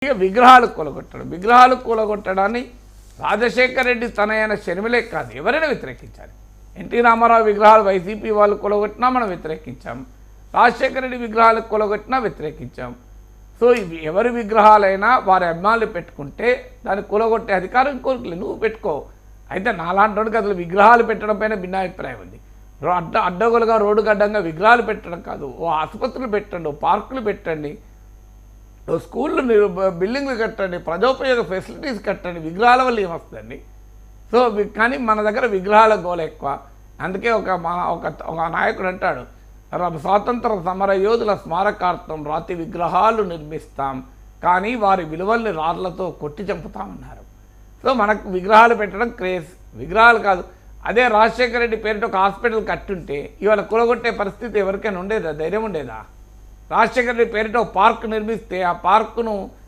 ఇక విగ్రహాలు కూలగొట్టడాన్ని రాజశేఖర రెడ్డి తనైన షర్మిలే కాదు ఎవరైనా వ్యతిరేకించాలి. ఎన్టీ రామారావు విగ్రహాలు వైసీపీ వాళ్ళు కూలగొట్టినా మనం వ్యతిరేకించాం, రాజశేఖర రెడ్డి విగ్రహాలు కూలగొట్టినా వ్యతిరేకించాం. సో ఇవి ఎవరి విగ్రహాలైనా వారి అభిమానులు పెట్టుకుంటే దాన్ని కూలగొట్టే అధికారం ఇంకోరికి నువ్వు పెట్టుకో. అయితే నాలాంటి అసలు విగ్రహాలు పెట్టడం పైన భిన్నాభిప్రాయం ఉంది. అడ్డగోలుగా రోడ్డు గడ్డంగా విగ్రహాలు పెట్టడం కాదు, ఓ ఆసుపత్రులు పెట్టండి, ఓ పార్కులు పెట్టండి, ఓ స్కూళ్ళు బిల్డింగ్లు కట్టండి, ప్రజోపయోగ ఫెసిలిటీస్ కట్టండి. విగ్రహాల వల్ల ఏమొస్తుందండి? సో కానీ మన దగ్గర విగ్రహాల గోల ఎక్కువ. అందుకే ఒక నాయకుడు అంటాడు, స్వాతంత్ర సమర యోధుల స్మారకార్థం రాతి విగ్రహాలు నిర్మిస్తాం, కానీ వారి విలువల్ని రాళ్లతో కొట్టి చంపుతామన్నారు. సో మనకు విగ్రహాలు పెట్టడం క్రేజ్, విగ్రహాలు కాదు. అదే రాజశేఖర రెడ్డి పేరిట ఒక హాస్పిటల్ కట్టుంటే ఇవాళ కూలగొట్టే పరిస్థితి ఎవరికైనా ఉండేదా? ధైర్యం ఉండేదా? రాజశేఖర రెడ్డి పేరిట ఒక పార్క్ నిర్మిస్తే ఆ పార్కును